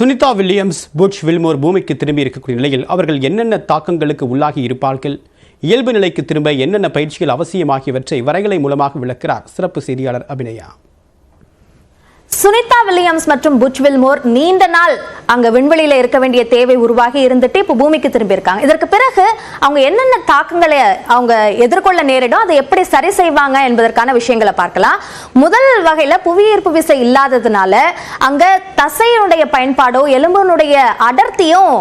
Sunita Williams, Butch Wilmore பூமிக்கு திரும்பி இருக்கக்கூடிய நிலையில் அவர்கள் என்னென்ன தாக்கங்களுக்கு உள்ளாகி இருப்பார்கள், இயல்பு நிலைக்கு திரும்ப என்னென்ன பயிற்சிகள் அவசியமாகியவற்றை வரைகலை மூலமாக விளக்கிறார் சிறப்பு செய்தியாளர் அபிநயா. சுனிதா வில்லியம்ஸ் மற்றும் புட்ச் வில்மோர் நீண்ட நாள் அங்க விண்வெளியில இருக்க வேண்டிய தேவை உருவாகி இருந்துட்டு இப்போ பூமிக்கு திரும்பி இருக்காங்க. இதற்கு பிறகு அவங்க என்னென்ன தாக்கங்களை அவங்க எதிர்கொள்ள நேரிடும், அதை எப்படி சரி செய்வாங்க என்பதற்கான விஷயங்களை பார்க்கலாம். முதல் வகையில புவியீர்ப்பு விசை இல்லாததுனால அங்க தசையினுடைய பயன்பாடோ எலும்பினுடைய அடர்த்தியும்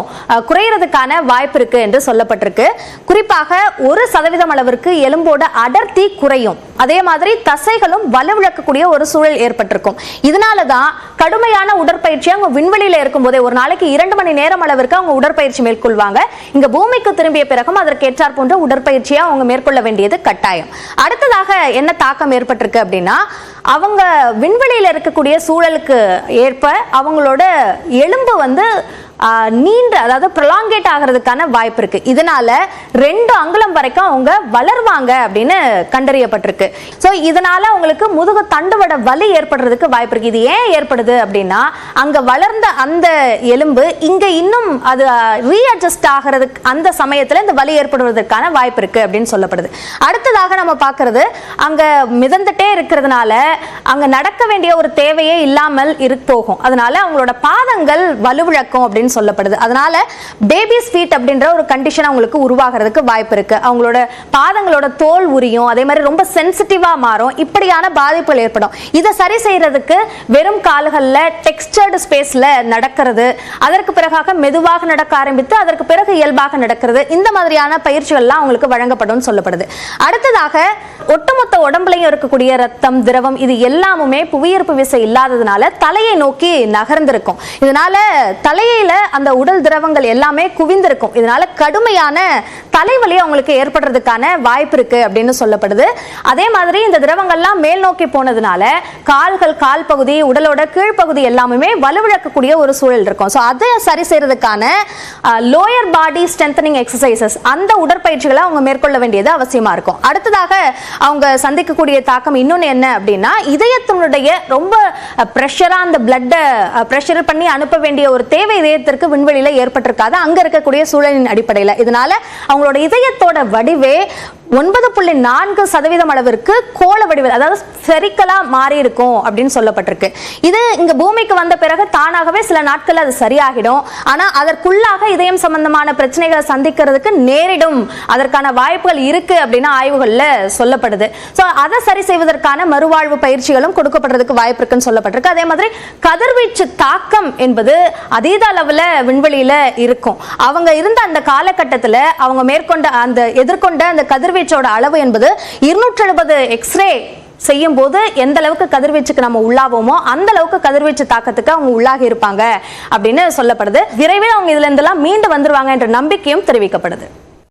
குறையறதுக்கான வாய்ப்பு இருக்கு என்று சொல்லப்பட்டிருக்கு. குறிப்பாக 1% அளவிற்கு எலும்போட அடர்த்தி குறையும். அதே மாதிரி தசைகளும் வலுவிழக்கக்கூடிய ஒரு சூழல் ஏற்பட்டிருக்கும். இதனாலதான் கடுமையான உடற்பயிற்சி அவங்க விண்வெளியில இருக்கும் போதே ஒரு நாளைக்கு 2 மணி நேரம் அளவிற்கு அவங்க உடற்பயிற்சி மேற்கொள்வாங்க. இங்க பூமிக்கு திரும்பிய பிறகும் அதற்கு ஏற்றார் போன்ற உடற்பயிற்சியை அவங்க மேற்கொள்ள வேண்டியது கட்டாயம். அடுத்ததாக என்ன தாக்கம் ஏற்பட்டிருக்கு அப்படின்னா, அவங்க விண்வெளியில இருக்கக்கூடிய சூழலுக்கு ஏற்ப அவங்களோட எலும்பு நீண்ட, அதாவது ப்ரொலாங்கேட் ஆகிறதுக்கான வாய்ப்பு இருக்கு. இதனால 2 அங்குலம் வரைக்கும் அவங்க வளர்வாங்க அப்படின்னு கண்டறியப்பட்டிருக்கு. ஸோ இதனால அவங்களுக்கு முதுகு தண்டுவட வலி ஏற்படுறதுக்கு வாய்ப்பு இருக்கு. இது ஏன் ஏற்படுது அப்படின்னா, அங்க வளர்ந்த அந்த எலும்பு இங்க இன்னும் அது ரீஅட்ஜஸ்ட் ஆகிறதுக்கு அந்த சமயத்துல இந்த வலி ஏற்படுவதற்கான வாய்ப்பு இருக்கு அப்படின்னு சொல்லப்படுது. அடுத்ததாக நம்ம பார்க்கறது, அங்க மிதந்துட்டே இருக்கிறதுனால அங்க நடக்க வேண்டிய ஒரு தேவையே இல்லாமல் போகும். அதனால அவங்களோட பாதங்கள் வலுவிழக்கும் அப்படின்னு சொல்லப்படுது. அதனால பேபிஸ் ஃபீட் அப்படின்ற ஒரு கண்டிஷன் அவங்களுக்கு உருவாகிறதுக்கு வாய்ப்பு இருக்கு. அவங்களோட பாதங்களோட தோல் உரியும், அதே மாதிரி ரொம்ப சென்சிட்டிவா மாறும். இப்படியான பாதிப்புகள் ஏற்படும். இதை சரி செய்யறதுக்கு வெறும் கால்கள்ல டெக்ஸ்டர்டு ஸ்பேஸ்ல நடக்கிறது, அதற்கு பிறகாக மெதுவாக நடக்க ஆரம்பித்து அதற்கு பிறகு இயல்பாக நடக்கிறது, இந்த மாதிரியான பயிற்சிகள்லாம் அவங்களுக்கு வழங்கப்படும் சொல்லப்படுது. அடுத்ததாக ஒட்டுமொத்த உடம்புலையும் இருக்கக்கூடிய ரத்தம், திரவம் இது எல்லாமுமே புவியீர்ப்பு விசை இல்லாததுனால தலையை நோக்கி நகர்ந்திருக்கும். இதனால தலையில அந்த உடல் திரவங்கள் எல்லாமே குவிந்திருக்கும். இதனால கடுமையான தலைவலி அவங்களுக்கு ஏற்படுறதுக்கான வாய்ப்பு இருக்கு அப்படின்னு சொல்லப்படுது. அதே மாதிரி இந்த திரவங்கள்லாம் மேல் நோக்கி போனதுனால கால்கள், கால் பகுதி, உடலோட கீழ்ப்பகுதி எல்லாமே வலுவிழக்கக்கூடிய ஒரு சூழல் இருக்கும். ஸோ அதை சரி செய்யறதுக்கான லோயர் பாடி ஸ்ட்ரென்தனிங் எக்ஸசைசஸ், அந்த உடற்பயிற்சிகளை அவங்க மேற்கொள்ள வேண்டியது அவசியமா இருக்கும். அடுத்ததாக அவங்க சந்திக்கக்கூடிய தாக்கம் இன்னொன்னு என்ன அப்படின்னா, இதயத்தினுடைய ரொம்ப பிரஷரா அந்த பிளட் பிரஷர் பண்ணி அனுப்ப வேண்டிய ஒரு தேவை இதயத்திற்கு விண்வெளியில ஏற்பட்டிருக்காது அங்க இருக்கக்கூடிய சூழலின் அடிப்படையில். இதனால அவங்களோட இதயத்தோட வடிவே 9.4% அளவிற்கு கோள வடிவில், அதாவது ஸ்பெரிக்கலா மாறி இருக்கும் அப்படின்னு சொல்லப்பட்டிருக்கு. இது இங்க பூமிக்கு வந்த பிறகு தானாகவே சில நாட்கள் அது சரியாகிடும். ஆனா அதற்குள்ளாக இதயம் சம்பந்தமான பிரச்சனைகளை சந்திக்கிறதுக்கு நேரிடும், அதற்கான வாய்ப்புகள் இருக்கு அப்படின்னு ஆய்வுகள்ல சொல்லப்படுது. சோ அதை சரி செய்வதற்கான மறுவாழ்வு பயிற்சிகளும் கொடுக்கப்படுறதுக்கு வாய்ப்பு இருக்குன்னு சொல்லப்பட்டிருக்கு. அதே மாதிரி கதிர்வீச்சு தாக்கம் என்பது அதீத அளவுல விண்வெளியில இருக்கும். அவங்க இருந்த அந்த காலகட்டத்தில் அவங்க மேற்கொண்ட அந்த எதிர்கொண்ட அந்த கதிர்வீச்சோட அளவு என்பது 270 எக்ஸ்ரே செய்யும் போது எந்த அளவுக்கு கதிர்வீச்சுக்கு நம்ம உள்ளாவோமோ அந்த அளவுக்கு கதிர்வீச்சு தாக்கத்துக்கு அவங்க உள்ளாகி இருப்பாங்க அப்படின்னு சொல்லப்படுது. விரைவில் அவங்க இதுல இருந்தெல்லாம் மீண்டு வந்துருவாங்க என்ற நம்பிக்கையும் தெரிவிக்கப்படுது.